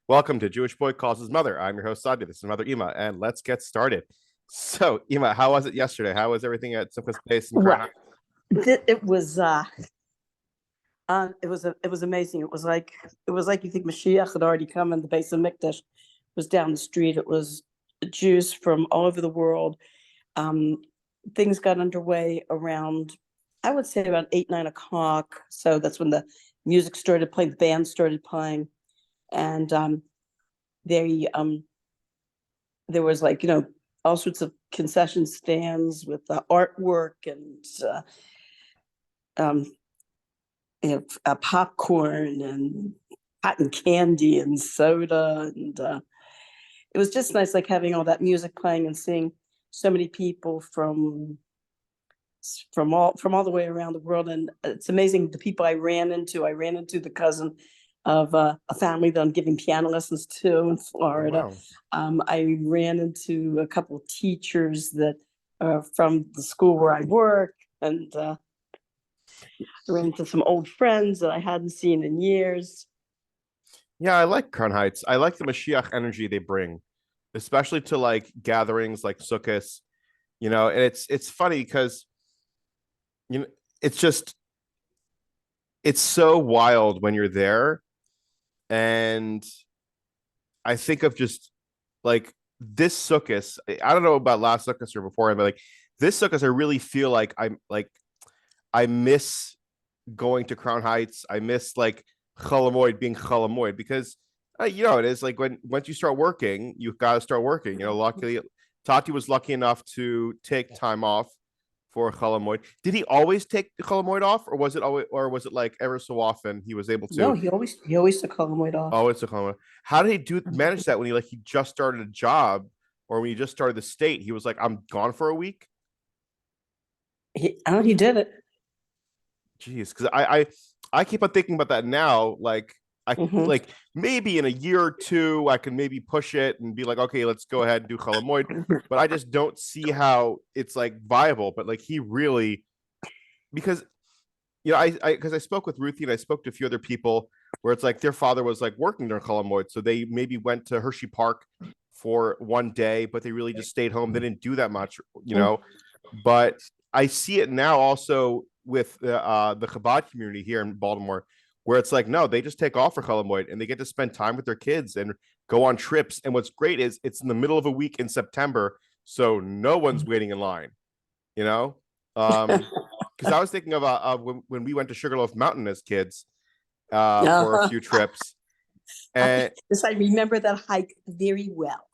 Welcome to Jewish Boy Calls His Mother. I'm your host, Sadia. This is Mother Ima, and let's get started. So, Ima, how was it yesterday? How was everything at Simchat Torah in Crown Well, Heights? it was amazing. It was like you think Mashiach had already come, and the base of Mikdash was down the street. It was Jews from all over the world. Um, Things got underway around, I would say, around 8, 9 o'clock. So that's when the music started playing, the band started playing, and they there was, like, all sorts of concession stands with artwork and um, popcorn and cotton candy and soda, and it was just nice, like having all that music playing and seeing so many people from all the way around the world. And it's amazing the people I ran into. I ran into the cousin of a family that I'm giving piano lessons to in Oh, Florida. wow. I ran into a couple of teachers that are from the school where I work, and I ran into some old friends that I hadn't seen in years. Yeah, I like Crown Heights. I like the Mashiach energy they bring, especially to like gatherings like Sukkot, and it's funny because you know it's just it's so wild when you're there. And I think of just like this Sukkot. I don't know about last Sukkot or before, but like this Sukkot, I really feel like I miss going to Crown Heights. I miss like Cholamoid being Cholamoid because it is like when once you start working, you've got to start working. Luckily, Tati was lucky enough to take time off for Cholamoid. Did he always take Cholamoid off, or was it like ever so often he was able No, to? he always took Holomoid off. Always took Cholamoid. How did he manage that when he just started a job or when he just started the state? He was like, I'm gone for a week. He did it. Jeez, because I keep on thinking about that now. Like Hmm. like maybe in a year or two, I can maybe push it and be like, okay, let's go ahead and do Cholamoid. But I just don't see how it's like viable. But like he really because I spoke with Ruthie and I spoke to a few other people where it's like their father was like working during Cholamoid, so they maybe went to Hershey Park for one day, but they really just stayed home. They didn't do that much. But I see it now also with the Chabad community here in Baltimore, where it's like, no, they just take off for Cholamoid and they get to spend time with their kids and go on trips. And what's great is it's in the middle of a week in September, so no one's waiting in line, you know? Because I was thinking of when we went to Sugarloaf Mountain as kids for a Uh-huh. few trips. I, And yes, I remember that hike very well.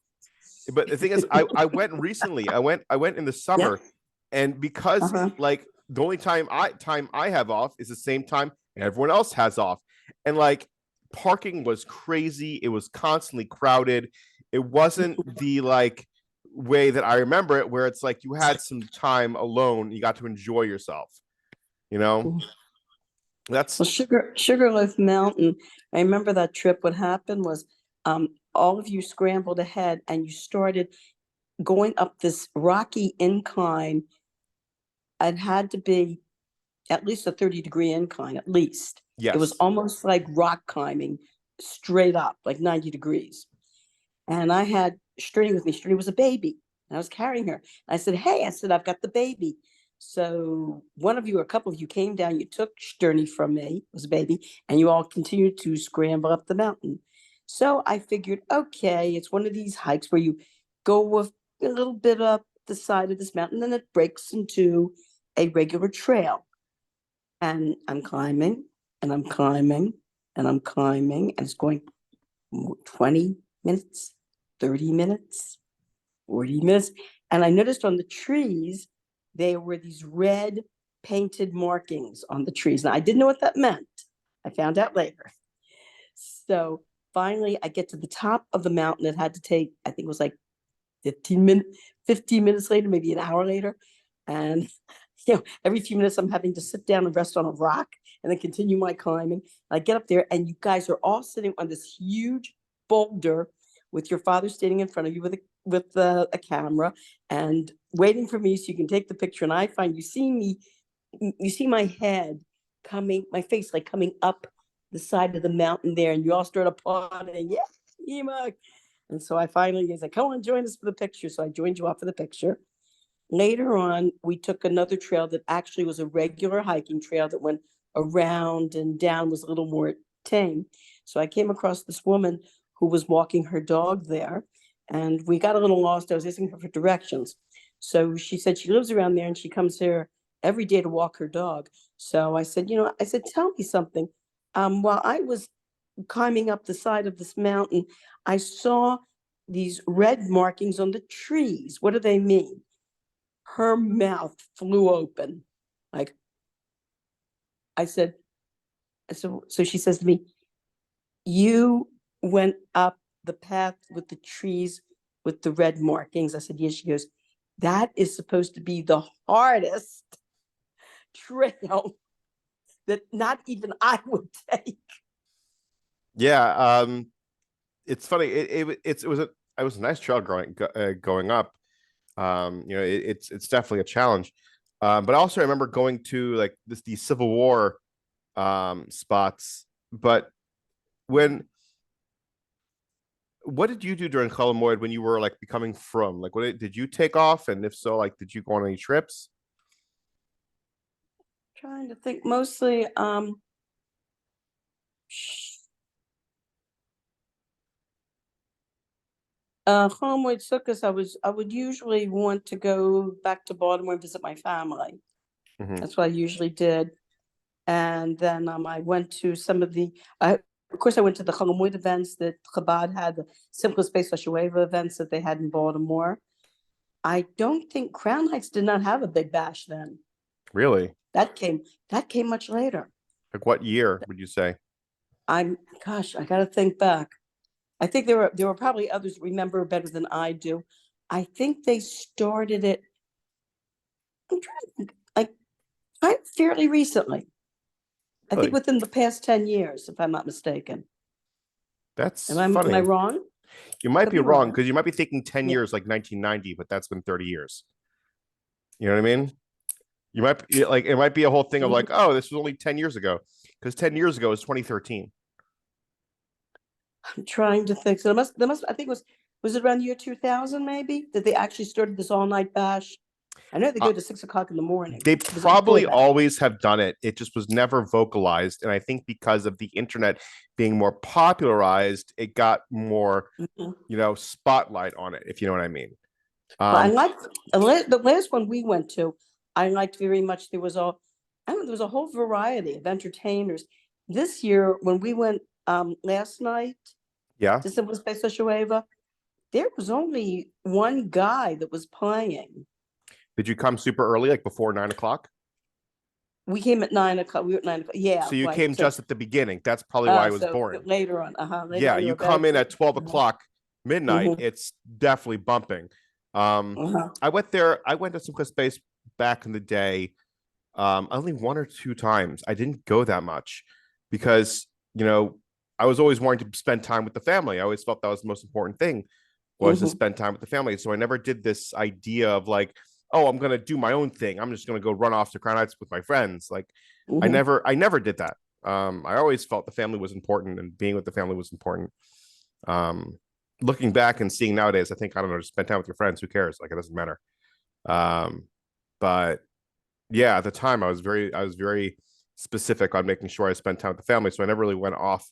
but the thing is, I went recently. I went in the Yeah. summer, and because Uh-huh. like the only time I have off is the same time everyone else has off, and like parking was crazy. It was constantly crowded. It wasn't the like way that I remember it, where it's like you had some time alone. You got to enjoy yourself. You know, that's Well, Sugarloaf Mountain. I remember that trip. What happened was, all of you scrambled ahead, and you started going up this rocky incline. It had to be at least a 30-degree incline, at least. It was yes. almost like rock climbing, straight up, like 90 degrees. And I had Strini with me. Strini was a baby. And I was carrying her. I said, hey, I've got the baby. So one of you, or a couple of you, came down. You took Strini from me, was a baby, and you all continued to scramble up the mountain. So I figured, okay, it's one of these hikes where you go a little bit up the side of this mountain, then it breaks into a regular trail. And I'm climbing, and I'm climbing, and I'm climbing, and it's going 20 minutes, 30 minutes, 40 minutes. And I noticed on the trees, there were these red painted markings on the trees. Now, I didn't know what that meant. I found out later. So finally, I get to the top of the mountain. It had to take, I think it was like 15 minutes later, maybe an hour later. And every few minutes I'm having to sit down and rest on a rock and then continue my climbing. I get up there, and you guys are all sitting on this huge boulder with your father standing in front of you with a camera and waiting for me so you can take the picture. And I find you see my head my face like coming up the side of the mountain there, and you all start applauding. Yeah, Ema. And so I finally was like, come on, join us for the picture. So I joined you up for the picture. Later on, we took another trail that actually was a regular hiking trail that went around and down, was a little more tame. So I came across this woman who was walking her dog there, and we got a little lost. I was asking her for directions. So she said she lives around there and she comes here every day to walk her dog. So I said, tell me something. While I was climbing up the side of this mountain, I saw these red markings on the trees. What do they mean? Her mouth flew open. Like, I said, so she says to me, you went up the path with the trees with the red markings. I said, yes. She goes, that is supposed to be the hardest trail that not even I would take. Yeah, it's funny. It was a nice trail going up. It's definitely a challenge. But I also remember going to like these Civil War spots. But what did you do during Cholamoid when you were like becoming from? Like, what did you take off? And if so, like, did you go on any trips? Trying to think, mostly Cholamoid Sukkot, I would usually want to go back to Baltimore and visit my family. Mhm. That's what I usually did. And then I went to some of the, of course, I went to the Cholamoid events that Chabad had, the Simchat Torah events that they had in Baltimore. I don't think Crown Heights did not have a big bash then. Really? That came much later. Like, what year would you say? I got to think back. I think there were probably others that remember better than I do. I think they started it. I'm trying to think, like fairly recently. I think Really? within the past 10 years, if I'm not mistaken. That's Am I funny. wrong? You might Could be be wrong wrong. because you might be thinking 10 Yeah. years like 1990, but that's been 30 years. You know what I mean? You might be like, it might be a whole thing of like, oh, this was only 10 years ago, because 10 years ago is 2013. I'm trying to think. So I think was it around the year 2000 maybe that they actually started this all night bash? I know they Uh, go to 6 o'clock in the morning. they Was it before probably that? always have done it. It just was never vocalized. And I think because of the internet being more popularized, it got more, Mhm. spotlight on it, if you know what I mean. Well, I Um, liked the last one we went to. I liked very much. There was a whole variety of entertainers. This year, when we went last night yeah. to Simple Space Shueva, there was only one guy that was playing. Did you come super early, like before 9 o'clock? We came at 9 o'clock. We were at 9 o'clock. Yeah, So you right. came just at the beginning. That's probably why it was So boring. later on, Yeah, later you on, but I come in at 12 uh-huh, o'clock midnight, mhm, it's definitely bumping. uh-huh. I went to some space back in the day, only one or two times. I didn't go that much because, I was always wanting to spend time with the family. I always felt that was the most important thing, was to Mhm, spend time with the family. So I never did this idea of like, oh, I'm gonna do my own thing. I'm just gonna go run off to Crown Heights with my friends. Like mhm. I never did that. I always felt the family was important and being with the family was important. Um, Looking back and seeing nowadays, I think, I don't know, just spend time with your friends. Who cares? Like, it doesn't matter. Um, but yeah, at the time I was very specific on making sure I spent time with the family. So I never really went off.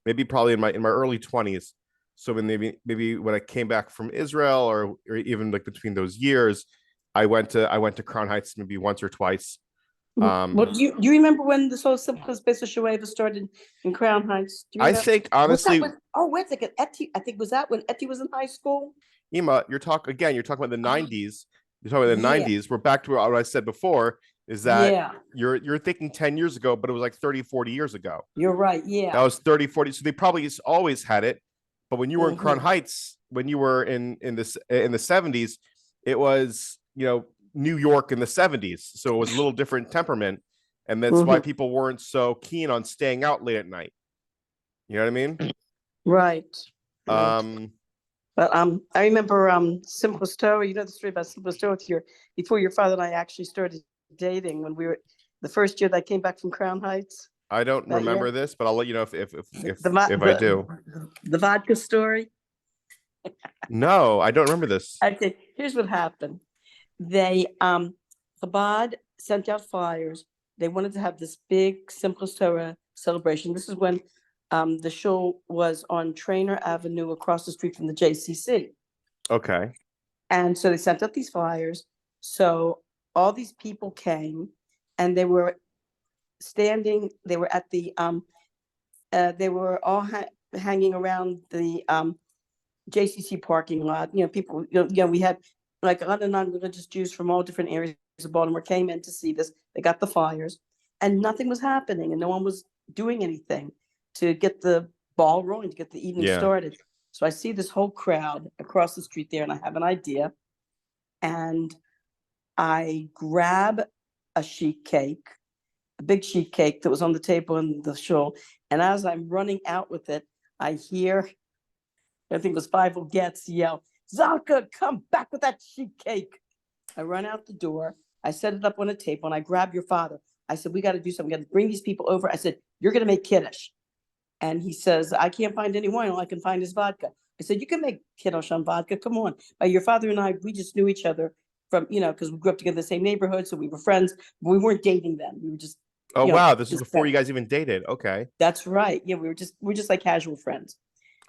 Maybe probably in my early 20s. So when maybe when I came back from Israel, or even like between those years, I went to Crown Heights maybe once or twice. Well, do you remember when this whole Simple Space Shueva started in Crown Heights? Do you I remember? think Was that honestly, when? Oh, wait a second. Etty, I think was that when Etty was in high school? Ema, you're talking about the Oh, 90s. You're talking about the yeah, 90s. We're back to what I said before, is that yeah. you're thinking 10 years ago, but it was like 30, 40 years ago. You're right. That Yeah. was 30, 40. So they probably always had it. But when you were in Crown Hmm. Heights, when you were in the 70s, it was, New York in the 70s. So it was a little different temperament. And that's why Hmm. people weren't so keen on staying out late at night. You know what I mean? Right. Right. Um, But I remember Simple Stowe. You know the story about Simple Stowe with before your father and I actually started dating when we were the first year that I came back from Crown Heights. I don't But yeah, remember this, but I'll let you know the vo- if I do. the vodka story. No, I don't remember this. Okay, here's what happened. They Chabad sent out flyers. They wanted to have this big Simchat Torah celebration. This is when the show was on Trainer Avenue across the street from the JCC. Okay. And so they sent out these flyers. So all these people came, and they were standing. They were at the they were all hanging around the JCC parking lot. People. We had like a lot of non-religious Jews from all different areas of Baltimore came in to see this. They got the flyers, and nothing was happening, and no one was doing anything to get the ball rolling, to get the evening Yeah. started. So I see this whole crowd across the street there, and I have an idea. And I grab a sheet cake, a big sheet cake that was on the table in the shul. And as I'm running out with it, I hear, I think it was Five Gets yell, Zalka, come back with that sheet cake. I run out the door. I set it up on a table and I grab your father. I said, we got to do something. We got to bring these people over. I said, you're going to make kiddush. And he says, I can't find any wine. All I can find is vodka. I said, you can make kiddush on vodka. Come on. Your father and I, we just knew each other from, because we grew up together in the same neighborhood. So we were friends. We weren't dating then. We were just, Oh wow, this is just before you guys even dated. Okay. That's right. Yeah, we're just like casual friends.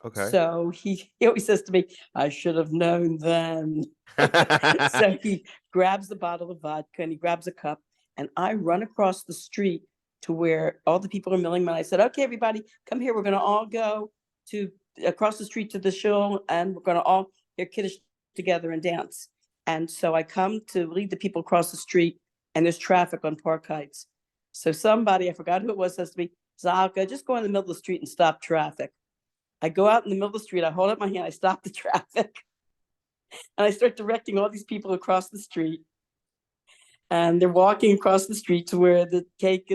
Okay. So he always says to me, I should have known then. So he grabs the bottle of vodka and he grabs a cup, and I run across the street to where all the people are milling. And I said, okay, everybody, come here. We're going to all go to across the street to the shul, and we're going to all hear kiddush together and dance. And so I come to lead the people across the street, and there's traffic on Park Heights. So somebody, I forgot who it was, says to me, Zalka, just go in the middle of the street and stop traffic. I go out in the middle of the street, I hold up my hand, I stop the traffic, and I start directing all these people across the street. And they're walking across the street to where the cake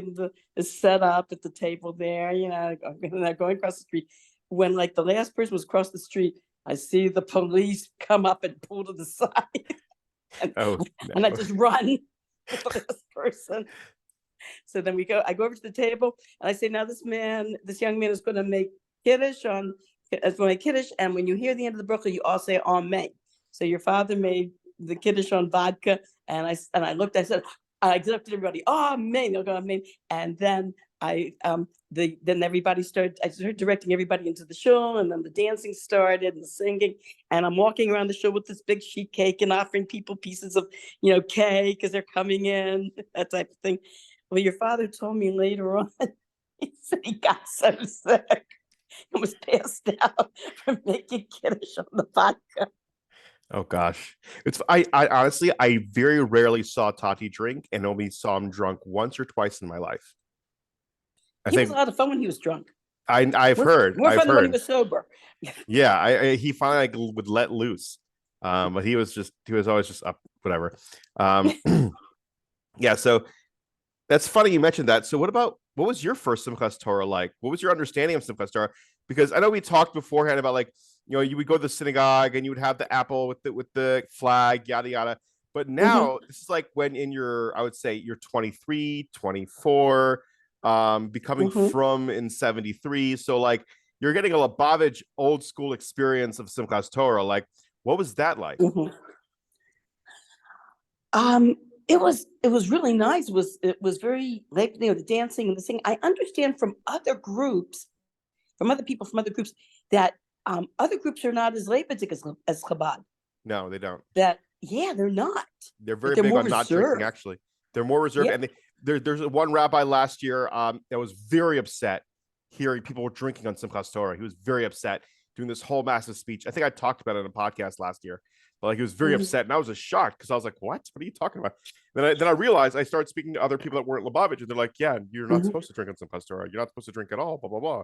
is set up at the table there, and they're going across the street. When like the last person was across the street, I see the police come up and pull to the side. And I just run with the last person. So then I go over to the table and I say, now this young man is going to make kiddush and when you hear the end of the bracha, you all say amen. So your father made the kiddush on vodka, and I looked, I said, I looked at everybody, amen, they'll go amen. And then then everybody I started directing everybody into the shul, and then the dancing started and the singing, and I'm walking around the shul with this big sheet cake and offering people pieces of cake as they're coming in, that type of thing. Well, your father told me later on, he said he got so sick and was passed out from making kiddush on the vodka. Oh gosh, I honestly I very rarely saw Tati drink, and only saw him drunk once or twice in my life. He was a lot of fun when he was drunk. I've heard. More fun than when he was sober. Yeah, he finally would let loose, but he was always just up, whatever. Yeah, so that's funny you mentioned that. So what was your first Simchat Torah like? What was your understanding of Simchat Torah? Because I know we talked beforehand about like, you would go to the synagogue and you would have the apple with the flag, yada yada. But now this is like when I would say you're 23, 24, becoming from in 73. So like you're getting a Lubavitch old school experience of Simchat Torah. Like, what was that like? It was really nice. It was very like the dancing and the singing. I understand from other groups, from other people from other groups, that other groups are not as Leibnizik as Chabad. No, they don't. They're not. They're very big on not drinking. Actually, they're more reserved. And there's one rabbi last year that was very upset hearing people were drinking on Simchat Torah. He was very upset doing this whole massive speech. I think I talked about it in a podcast last year. But like he was very upset, and I was just shocked because I was like, "What? What are you talking about?" Then I realized I started speaking to other people that weren't Lubavitch, and they're like, "Yeah, you're not supposed to drink on Simchat Torah. You're not supposed to drink at all." Blah blah blah.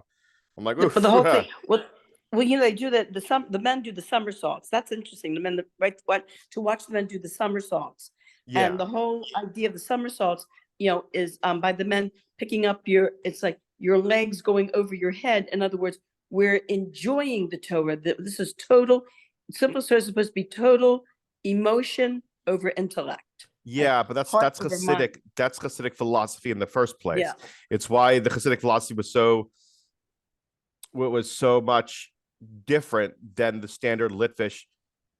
I'm like, oof. But the whole thing. Well, they do that. The men do the somersaults. That's interesting. The men to watch the men do the somersaults. Yeah. And the whole idea of the somersaults, is by the men picking up it's like your legs going over your head. In other words, we're enjoying the Torah. This is total. Simple Torah is supposed to be total emotion over intellect. like Yeah, but heart over mind. That's Hasidic philosophy in the first place. Yeah. It's why the Hasidic philosophy was so much different than the standard Litvish,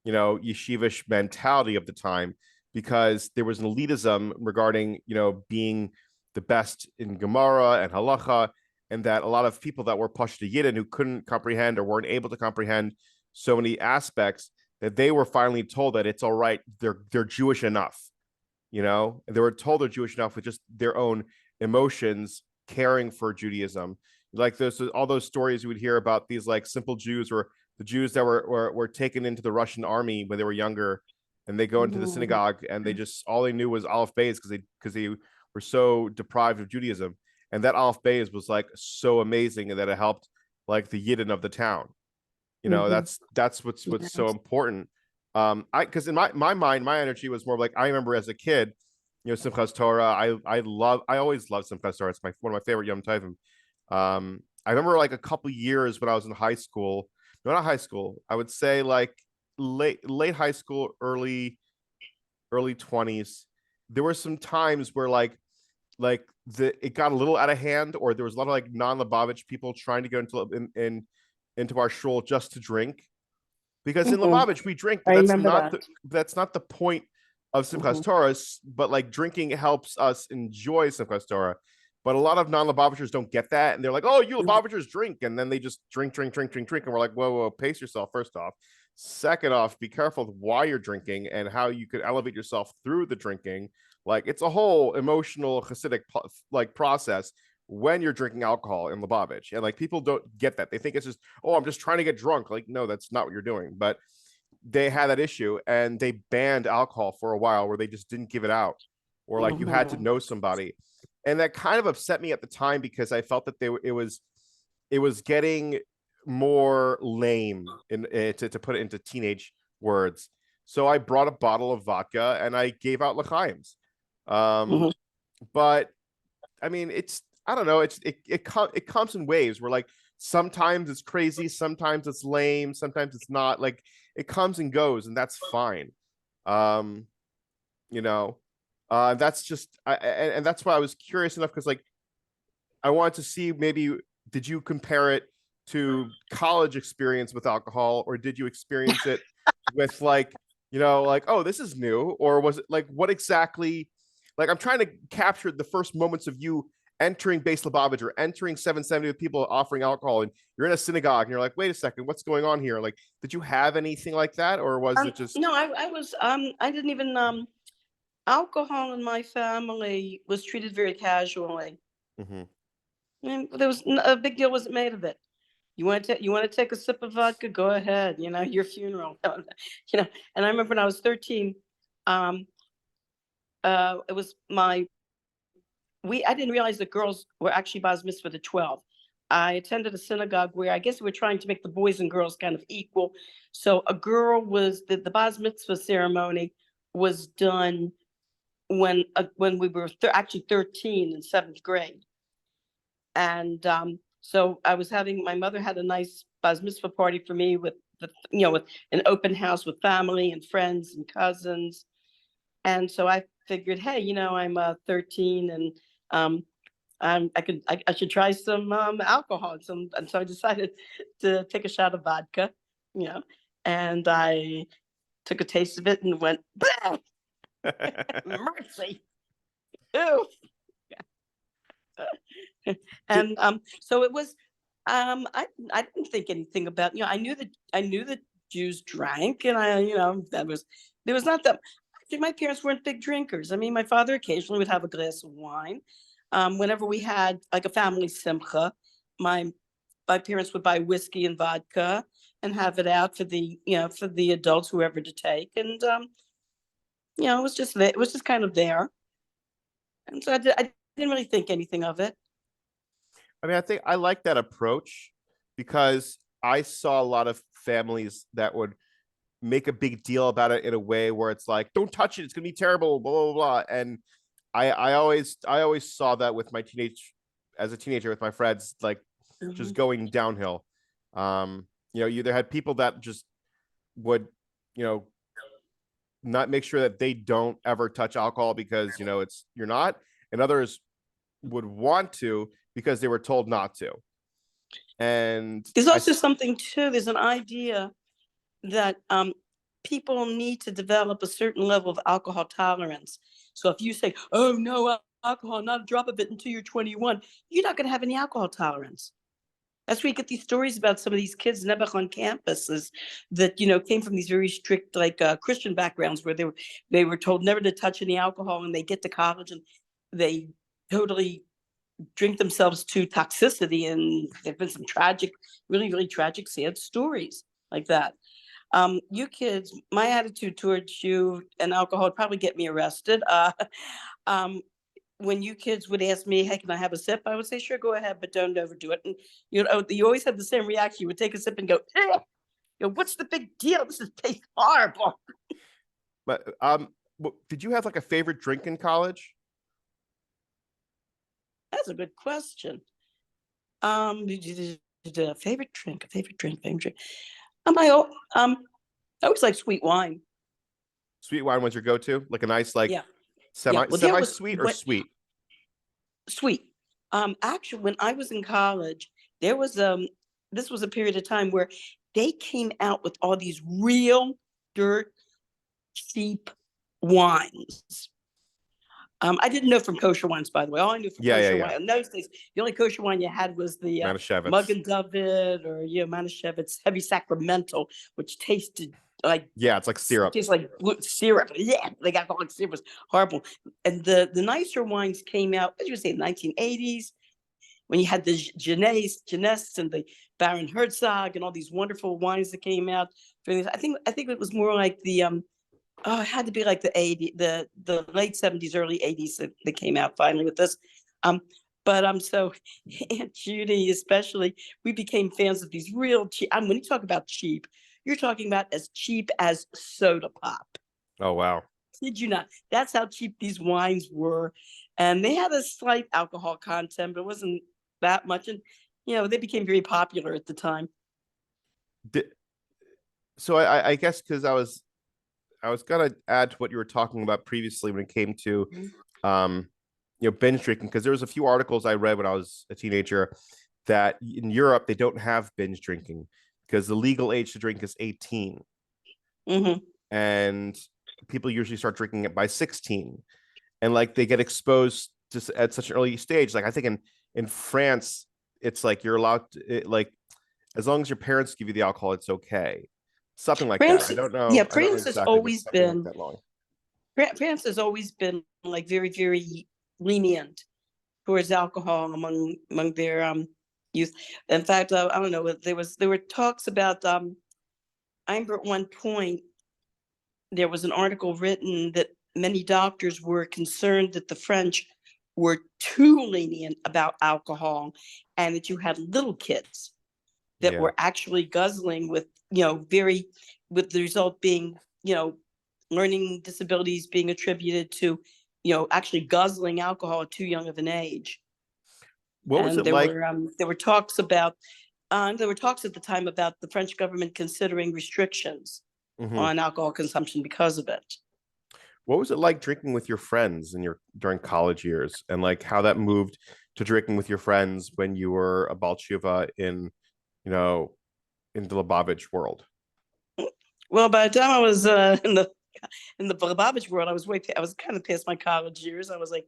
yeshivish mentality of the time, because there was an elitism regarding, being the best in Gemara and Halacha, and that a lot of people that were Pashto Yidden who couldn't comprehend or weren't able to comprehend so many aspects, that they were finally told that it's all right, they're Jewish enough, and they were told they're Jewish enough with just their own emotions caring for Judaism. Like those all those stories you would hear about these like simple Jews, or the Jews that were taken into the Russian army when they were younger, and they go into the Mhm. synagogue and they just all they knew was Aleph Beis because they were so deprived of Judaism, and that Aleph Beis was like so amazing, and that it helped like the Yidden of the town. Mhm. That's what's so Yes. important. I because in my mind, my energy was more like, I remember as a kid, Simchat Torah. I always loved Simchat Torah. It's one of my favorite Yom Tovim. I remember like a couple years when I was in high school. No, not high school. I would say like late high school, early 20s. There were some times where the it got a little out of hand, or there was a lot of like non-Lubavitch people trying to go into our shul just to drink, because in Mhm. Lubavitch we drink, I but remember that. that's not the point of Simchas Mhm. Torah. But like drinking helps us enjoy Simchas Torah. But a lot of non-Lubavitchers don't get that, and they're like, "Oh, you Mhm. Lubavitchers drink," and then they just drink, drink, drink, drink, drink, and we're like, "Whoa, whoa, pace yourself." First off, second off, be careful with why you're drinking and how you could elevate yourself through the drinking. Like it's a whole emotional Hasidic like process when you're drinking alcohol in Lubavitch, and like people don't get that. They think it's just, oh, I'm just trying to get drunk. Like, no, that's not what you're doing. But they had that issue, and they banned alcohol for a while, where they just didn't give it out, or like you had to Mhm. know somebody, and that kind of upset me at the time, because I felt that it was getting more lame, to put it into teenage words. So I brought a bottle of vodka and I gave out l'chaims. Um, Mhm. but I mean, I don't know. It comes in waves, where like sometimes it's crazy, sometimes it's lame, sometimes it's not. Like it comes and goes, and that's fine. Um, you know, that's just and that's why I was curious enough, because like I wanted to see, maybe did you compare it to college experience with alcohol, or did you experience it with like, like, oh, this is new, or was it like, what exactly? Like I'm trying to capture the first moments of you entering Base Lubavitch, or entering 770 with people offering alcohol, and you're in a synagogue and you're like, wait a second, what's going on here? Like, did you have anything like that, or was it just? No, I was I didn't even alcohol in my family was treated very casually. Mhm. There was a big deal wasn't made of it. You want to take a sip of vodka? Go ahead. Your funeral. And I remember when I was 13, um, it was my we I didn't realize that girls were actually bas mitzvah to 12. I attended a synagogue where I guess we were trying to make the boys and girls kind of equal. So a girl was the bas mitzvah ceremony was done when we were actually 13 in seventh grade. And so I was having my mother had a nice bas mitzvah party for me with an open house with family and friends and cousins. And so I figured, hey, I'm 13, and I should try some alcohol, and so I decided to take a shot of vodka, you know, and I took a taste of it and went, mercy, ew. Did, And so it was. I didn't think anything about. I knew that Jews drank, and that was there was not that. Actually, my parents weren't big drinkers. I mean, my father occasionally would have a glass of wine. Whenever we had like a family simcha, my my parents would buy whiskey and vodka and have it out for the adults, whoever to take, and it was just it was just kind of there, and so I didn't really think anything of it. I mean, I think I like that approach, because I saw a lot of families that would make a big deal about it in a way where it's like, don't touch it, it's gonna be terrible, blah blah blah. And I always saw that with my as a teenager, with my friends, like just Mhm. going downhill. You either had people that just would, you know, not make sure that they don't ever touch alcohol because it's you're not, and others would want to because they were told not to. And There's also something too. There's an idea that people need to develop a certain level of alcohol tolerance. So if you say, "Oh no, alcohol, not a drop of it until you're 21," you're not going to have any alcohol tolerance. That's where you get these stories about some of these kids never on campuses that came from these very strict Christian backgrounds where they were told never to touch any alcohol, and they get to college and they totally drink themselves to toxicity, and there've been some tragic, really, really tragic, sad stories like that. You kids, my attitude towards you and alcohol would probably get me arrested. Um, when you kids would ask me, "Hey, can I have a sip?" I would say, "Sure, go ahead, but don't overdo it." And you always have the same reaction. You would take a sip and go, "What's the big deal? This is tastes horrible." But did you have like a favorite drink in college? That's a good question. Favorite drink, favorite drink, favorite drink. I always like sweet wine. Sweet wine was your go-to, like a nice like Yeah, yeah. Well, there semi was sweet or what sweet? sweet. Actually, when I was in college, there was this was a period of time where they came out with all these real dirt cheap wines. I didn't know from kosher wines, by the way. All I knew from kosher Yeah. wine in those days, the only kosher wine you had was the Mug Manischewitz. and David, or Manischewitz Heavy Sacramental, which tasted like Yeah, it's like syrup. tastes like syrup. Yeah, they got like syrup. It was horrible. And the nicer wines came out, as you would say, 1980s, when you had the Jeunesse and the Baron Herzog and all these wonderful wines that came out. I think it was more like the it had to be like the the late 70s, early 80s that came out finally with this. But so Aunt Judy especially, we became fans of these real cheap. When you talk about cheap, you're talking about as cheap as soda pop. Oh wow. Did you not? That's how cheap these wines were, and they had a slight alcohol content, but it wasn't that much. And they became very popular at the time. So I guess because I was gonna add to what you were talking about previously when it came to binge drinking, because there was a few articles I read when I was a teenager that in Europe they don't have binge drinking because the legal age to drink is 18. Mm-hmm. And people usually start drinking it by 16, and like they get exposed to at such an early stage. Like I think in France it's like you're allowed to, like as long as your parents give you the alcohol, it's okay, something like that. France, I don't know. yeah, I don't know France has exactly, but always something like been that long. France has always been like very, very lenient towards alcohol among their youth. In fact, I don't know. There were talks about. I remember at one point there was an article written that many doctors were concerned that the French were too lenient about alcohol, and that you had little kids that Yeah. were actually guzzling with with the result being learning disabilities being attributed to actually guzzling alcohol at too young of an age. What was And it like? there were talks about there were talks at the time about the French government considering restrictions Mhm. on alcohol consumption because of it. What was it like drinking with your friends in your during college years, and like how that moved to drinking with your friends when you were a Balchuva you know, in the Lubavitch world? Well, by the time I was in the Lubavitch world, I was kind of past my college years. I was like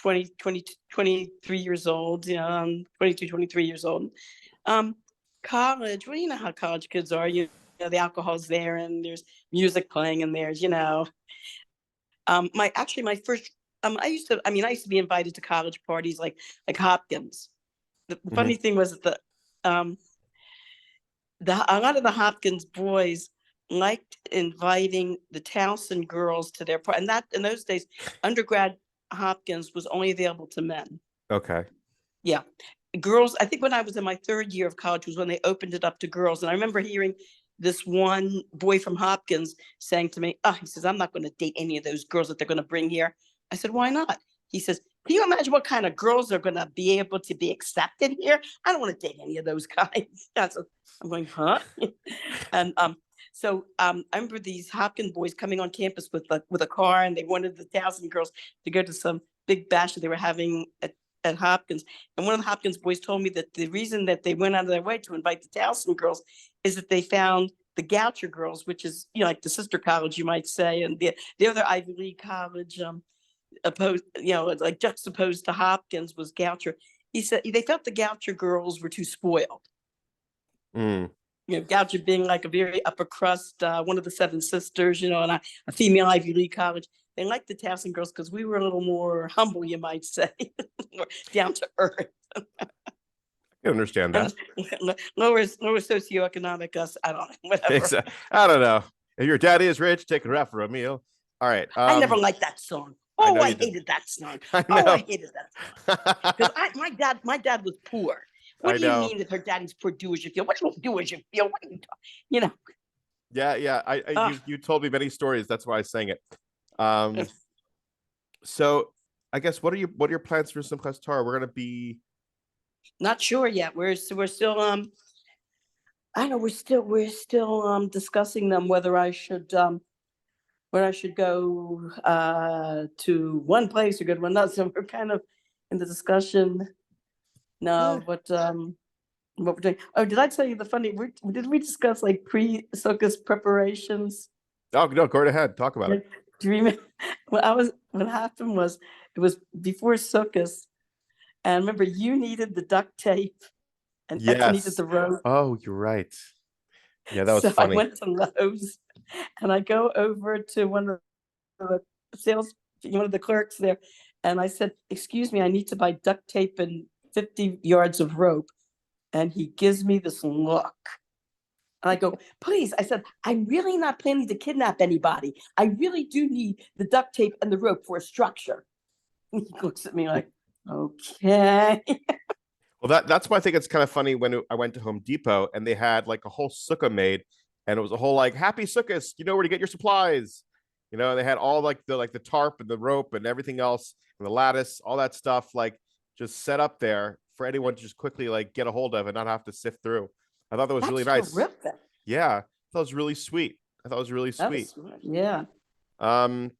23 years old, 22, 23 years old. Um, College, well, you know how college kids are. The alcohol's there, and there's music playing, and there's, my first, I used to be invited to college parties like Hopkins. The Mhm. funny thing was that um, a lot of the Hopkins boys liked inviting the Towson girls to their party, and that in those days, undergrad Hopkins was only available to men. Okay. Yeah, girls. I think when I was in my third year of college was when they opened it up to girls, and I remember hearing this one boy from Hopkins saying to me, "Oh, he says I'm not going to date any of those girls that they're going to bring here." I said, "Why not?" He says, "Can you imagine what kind of girls are going to be able to be accepted here? I don't want to date any of those guys." I'm going, huh? And So I remember these Hopkins boys coming on campus with a car, and they wanted the Towson girls to go to some big bash that they were having at Hopkins. And one of the Hopkins boys told me that the reason that they went out of their way to invite the Towson girls is that they found the Goucher girls, which is, like the sister college, you might say, and the other Ivy League college, opposed, like juxtaposed to Hopkins was Goucher. He said they felt the Goucher girls were too spoiled. Mm. Goucher being like a very upper crust, one of the Seven Sisters, and a female Ivy League college. They liked the Towson girls because we were a little more humble, you might say, more down to earth. I understand that. Lower socioeconomic us, I don't know, whatever. I don't know. If your daddy is rich, take her out for a meal. All right. I never liked that song. Oh, I hated that song. I hated that. Because my dad was poor. What do you mean that her daddy's poor? Do as you feel. What do you do as you feel? What are you talking? Yeah. You told me many stories. That's why I sang it. So I guess what are your plans for Simchat Torah? We're gonna be not sure yet. We're still I don't know. We're still discussing them whether I should go to one place or go to another. So we're kind of in the discussion. No, but what we're doing. Oh, did I tell you the funny? Did we discuss like pre-Sukkot preparations? Oh no, go right ahead. Talk about it. Do you remember what happened was it was before Sukkot, and remember you needed the duct tape and Etta needed the rope. Oh, you're right. Yeah, that was funny. I went to Lowe's and I go over to one of the clerks there, and I said, "Excuse me, I need to buy duct tape and 50 yards of rope." And he gives me this look. And I go, "Please," I said, "I'm really not planning to kidnap anybody. I really do need the duct tape and the rope for a structure." And he looks at me like, "Okay." Well, that's why I think it's kind of funny when I went to Home Depot and they had like a whole sukkah made, and it was a whole like happy sukkahs, you know where to get your supplies. They had all like the tarp and the rope and everything else and the lattice, all that stuff like just set up there for anyone to just quickly like get a hold of and not have to sift through. I thought that was really nice. Terrific. Yeah, that was really sweet. I thought it was really sweet. Yeah. Yeah.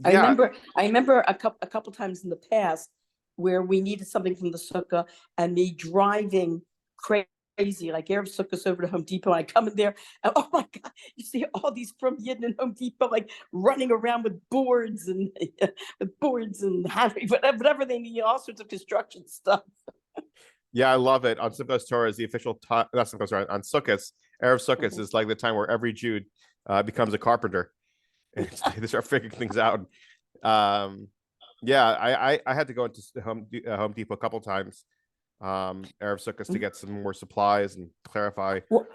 I remember a couple times in the past where we needed something from the sukkah and me driving crazy, like Arab sukkahs over to Home Depot. And I come in there and oh my God, you see all these from Yidden and Home Depot, like running around with boards and whatever they need, all sorts of construction stuff. Yeah, I love it. On Simchat Torah is the official time. Not Simchat Torah. On Sukkot, Erev Sukkot is like the time where every Jew becomes a carpenter, and they start figuring things out. I had to go into Home Depot a couple times, Erev Sukkot, to get some more supplies and clarify. Well,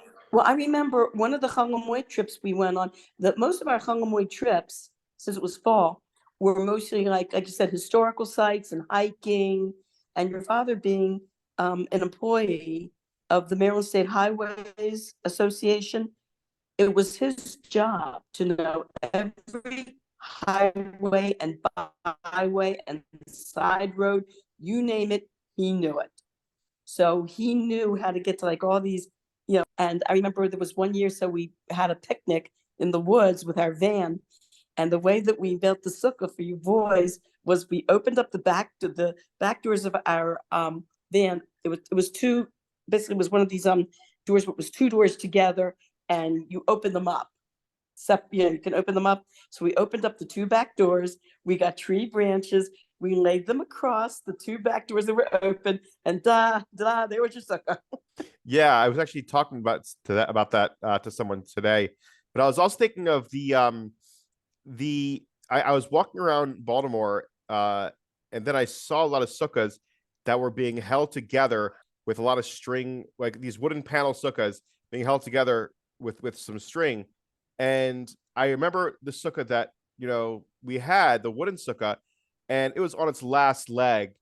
I remember one of the Chag HaMoed trips we went on. That most of our Chag HaMoed trips, since it was fall, were mostly like you said, historical sites and hiking. And your father being an employee of the Maryland State Highways Association, it was his job to know every highway and byway and side road, you name it, he knew it. So he knew how to get to like all these, and I remember there was one year, so we had a picnic in the woods with our van. And the way that we built the sukkah for you boys was we opened up the back doors of our van. It was two, basically it was one of these doors, but it was two doors together, and you open them up. You can open them up. So we opened up the two back doors. We got tree branches. We laid them across the two back doors that were open, and they were just sukkah. Yeah, I was actually talking about that to someone today, but I was also thinking of I was walking around Baltimore, and then I saw a lot of sukkahs that were being held together with a lot of string, like these wooden panel sukkahs being held together with some string. And I remember the sukkah that we had, the wooden sukkah, and it was on its last leg,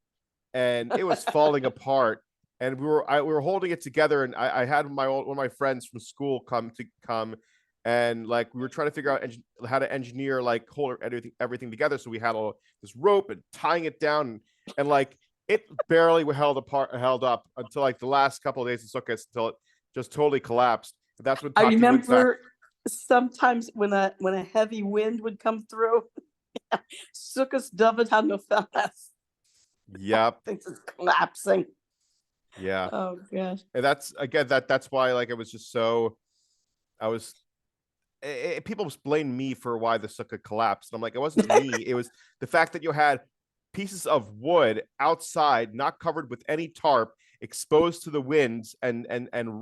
and it was falling apart. And we were holding it together, and I had one of my friends from school come, and like we were trying to figure out how to engineer like hold everything together. So we had all this rope and tying it down, and like it barely held up until like the last couple of days of Sukkot, until it just totally collapsed. That's when I remember. sometimes when a heavy wind would come through, Sukkot David Hanofelas. Yep. Things is collapsing. Yeah. Oh gosh. And that's again that's why like it was just so I was people blame me for why the sukkah collapsed. And I'm like, it wasn't me. It was the fact that you had pieces of wood outside, not covered with any tarp, exposed to the winds and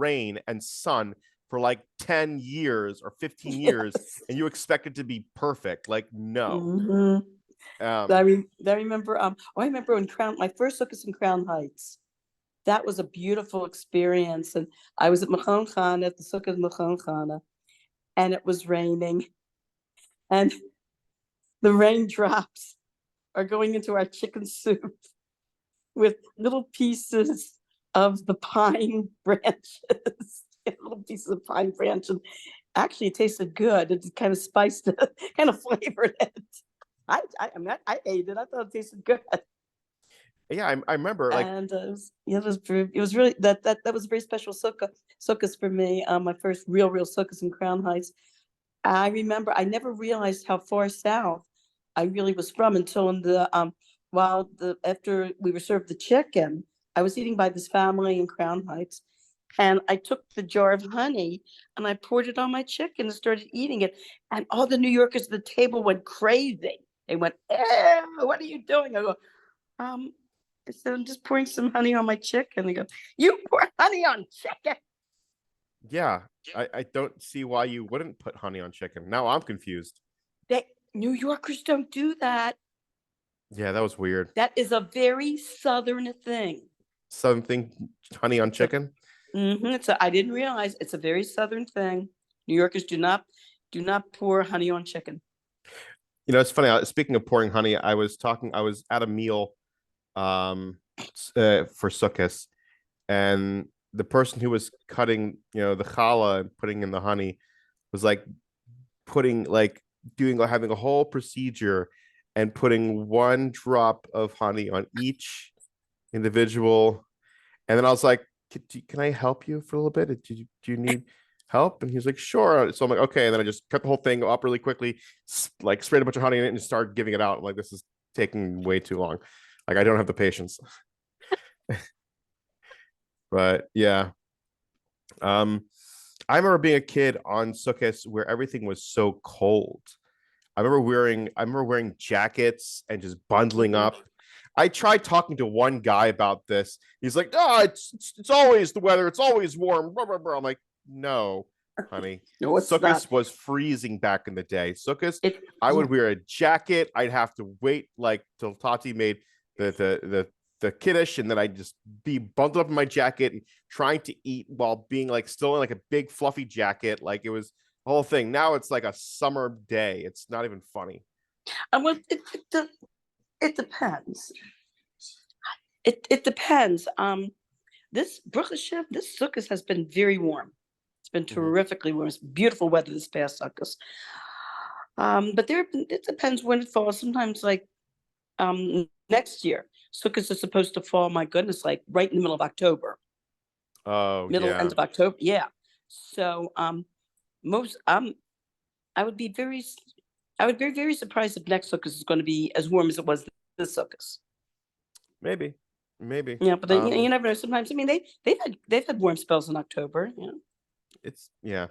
rain and sun for like 10 years or 15 years, Yes. and you expect it to be perfect. Like, no. Mhm. Um, I remember I remember in my first Sukkot in Crown Heights. That was a beautiful experience. And I was at Machon Chana, at the Sukkot of Machon Chana, and it was raining. And the raindrops are going into our chicken soup with little pieces of the pine branches, little pieces of pine branch. And actually, it tasted good. It kind of spiced it, kind of flavored it. I mean, I ate it. I thought it tasted good. yeah, I remember like And it was really that was a very special sukkahs for me. My first real sukkahs in Crown Heights. I remember I never realized how far south I really was from until in the while the after we were served the chicken. I was eating by this family in Crown Heights, and I took the jar of honey and I poured it on my chicken and started eating it. And all the New Yorkers at the table went crazy. They went, "Ew, what are you doing?" I go, um, I said, "I'm just pouring some honey on my chicken." They go, "You pour honey on chicken?" yeah, I don't see why you wouldn't put honey on chicken. Now I'm confused. They New Yorkers don't do that. Yeah, that was weird. That is a very Southern thing. Something honey on So, chicken. I didn't realize it's a very Southern thing. New Yorkers do not pour honey on chicken. You know, it's funny. Speaking of pouring honey, I was at a meal for Sukkot, and the person who was cutting, the challah and putting in the honey was like putting like doing having a whole procedure and putting one drop of honey on each individual. And then I was like, can I help you for a little bit? Do you need help? And he's like, sure. So I'm like, okay. And then I just cut the whole thing up really quickly, like sprayed a bunch of honey in it and started giving it out. I'm like, this is taking way too long. Like, I don't have the patience. But yeah. Um, I remember being a kid on Sukkot where everything was so cold. I remember wearing jackets and just bundling up. I tried talking to one guy about this. He's like, "Oh, it's always the weather. It's always warm." Blah, blah, blah. I'm like, "No, honey. No, it's not. Sukkot was freezing back in the day. Sukkot, It I Yeah. would wear a jacket. I'd have to wait like till Tati made the kiddush, and then I'd just be bundled up in my jacket and trying to eat while being like still in like a big fluffy jacket. Like it was the whole thing. Now it's like a summer day. It's not even funny. Well, it depends. It depends. This Baruch Hashem, this Sukkot has been very warm. It's been Mhm. terrifically warm. It's beautiful weather this past Sukkot. But it depends when it falls. Sometimes, like next year, Sukkot is supposed to fall. My goodness, like right in the middle of October, Oh middle end yeah. of October. Yeah. So most I would be very, I would be very surprised if next Sukkot is going to be as warm as it was this Sukkot. Maybe. Maybe. Yeah, but you never know. Sometimes, I mean, they've had warm spells in October. Yeah. It's yeah.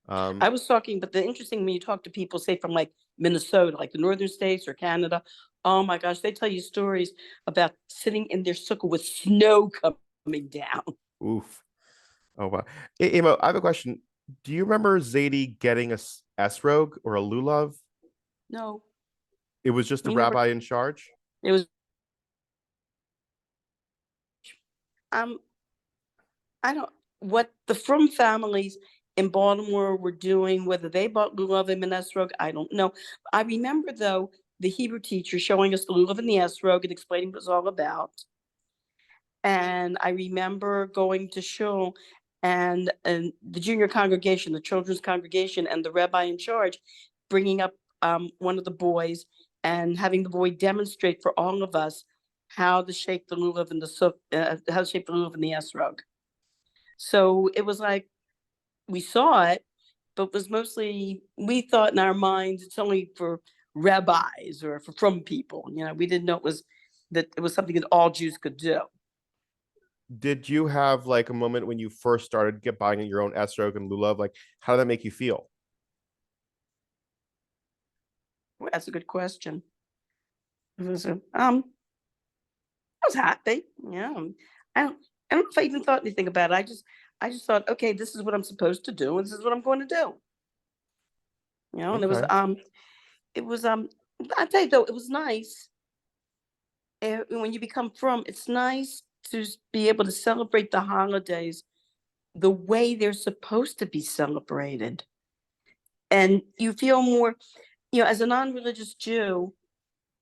I was talking, but the interesting when you talk to people, say from like Minnesota, like the northern states or Canada, oh my gosh, they tell you stories about sitting in their sukkah with snow coming down. Oof. Oh wow. Emo, I have a question. Do you remember Zadie getting a esrog or a lulav? No, It was just the you never. rabbi in charge. It was um I don't what the Frum families in Baltimore were doing, whether they bought lulav and esrog, I don't know. I remember though the Hebrew teacher showing us the lulav and the esrog and explaining what it was all about. And I remember going to shul and the junior congregation, the children's congregation, and the rabbi in charge bringing up one of the boys and having the boy demonstrate for all of us how to shape the lulav and how to shape the lulav and the esrog. So it was like we saw it, but was mostly, we thought in our minds it's only for rabbis or for from people. We didn't know that it was something that all Jews could do. Did you have like a moment when you first started buying your own esrog and lulav? Like, how did that make you feel? Well, that's a good question. I was happy. I don't I don't know if I even thought anything about it. I just thought, okay, this is what I'm supposed to do, and this is what I'm going to do. And Okay. it was I tell you though, it was nice. When you become from, it's nice to be able to celebrate the holidays the way they're supposed to be celebrated. And you feel more, as a non-religious Jew,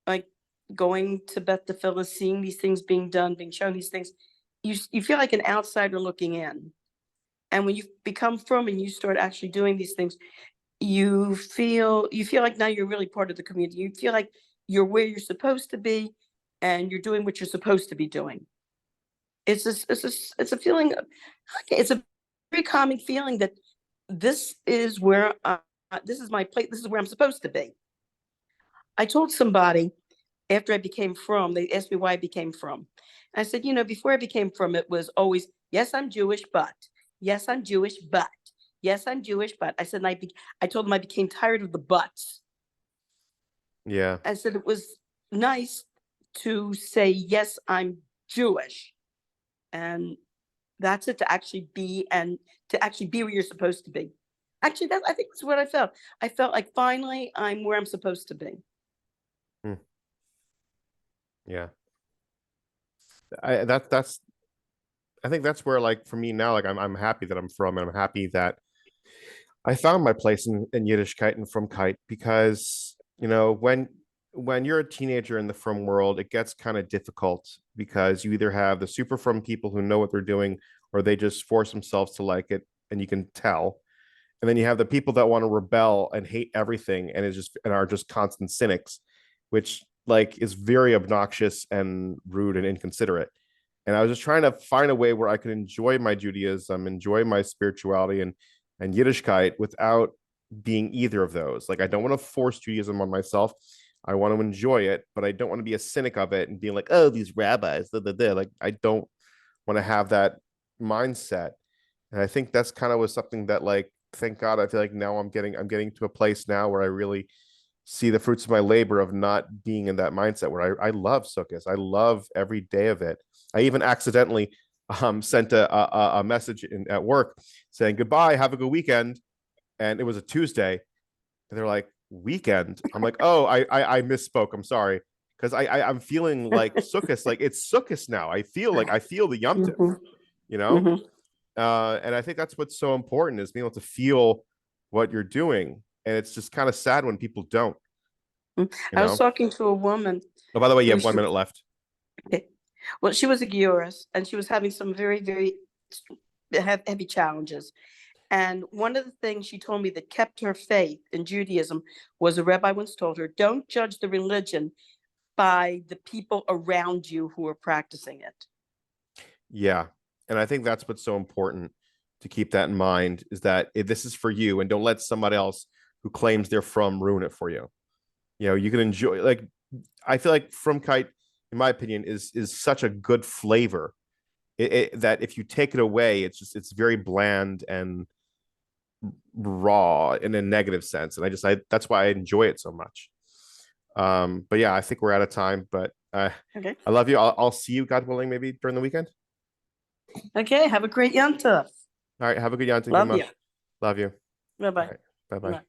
like going to Beth Tefillah, seeing these things being done, being shown these things, you feel like an outsider looking in. And when you become from and you start actually doing these things, you feel like now you're really part of the community. You feel like you're where you're supposed to be, and you're doing what you're supposed to be doing. It's a feeling. It's a very calming feeling that this is where this is my place. This is where I'm supposed to be. I told somebody after I became from. They asked me why I became from. I said, before I became from, it was always, yes, I'm Jewish, but yes, I'm Jewish, but yes, I'm Jewish, but I said, I told them I became tired of the buts. Yeah. I said it was nice to say, yes, I'm Jewish. And that's it, to actually be where you're supposed to be. Actually, I think that's what I felt. I felt like finally I'm where I'm supposed to be. Hmm. Yeah. That's I think that's where, like, for me now, like I'm happy that I'm from, and I'm happy that I found my place in Yiddishkeit and from kite, because when you're a teenager in the from world, it gets kind of difficult because you either have the super from people who know what they're doing, or they just force themselves to like it, and you can tell. And then you have the people that want to rebel and hate everything and are just constant cynics, which like is very obnoxious and rude and inconsiderate. And I was just trying to find a way where I could enjoy my Judaism, enjoy my spirituality and Yiddishkeit without being either of those. Like, I don't want to force Judaism on myself. I want to enjoy it, but I don't want to be a cynic of it and being like, oh, these rabbis, da, da, da. Like, I don't want to have that mindset. And I think that's kind of was something that, like, thank God, I feel like now I'm getting to a place now where I really see the fruits of my labor of not being in that mindset, where I love Sukkot. I love every day of it. I even accidentally sent a message at work saying goodbye, have a good weekend, and it was a Tuesday, and they're like, weekend. I'm like, oh, I misspoke. I'm sorry, because I'm feeling like Sukkot, like it's Sukkot now. I feel the Yom Tov, Mm-hmm. you know. Mm-hmm. And I think that's what's so important, is being able to feel what you're doing, and it's just kind of sad when people don't, you I was know. talking to a woman Oh, by the way, you who have 1 minute left. well, she was a Gioris, and she was having some very, very heavy challenges. And one of the things she told me that kept her faith in Judaism was, a rabbi once told her, don't judge the religion by the people around you who are practicing it. Yeah, and I think that's what's so important, to keep that in mind, is that this is for you, and don't let somebody else who claims they're from ruin it for you. You can enjoy, like, I feel like from kite, in my opinion, is such a good flavor, that if you take it away, it's very bland and raw in a negative sense, and I that's why I enjoy it so much. But yeah, I think we're out of time, but Okay. I love you. I'll see you, God willing, maybe during the weekend. Okay. Have a great Yom Tov. All right, have a good Yantin Love you. Gimel. Love you. Bye All bye. right, bye bye. Bye.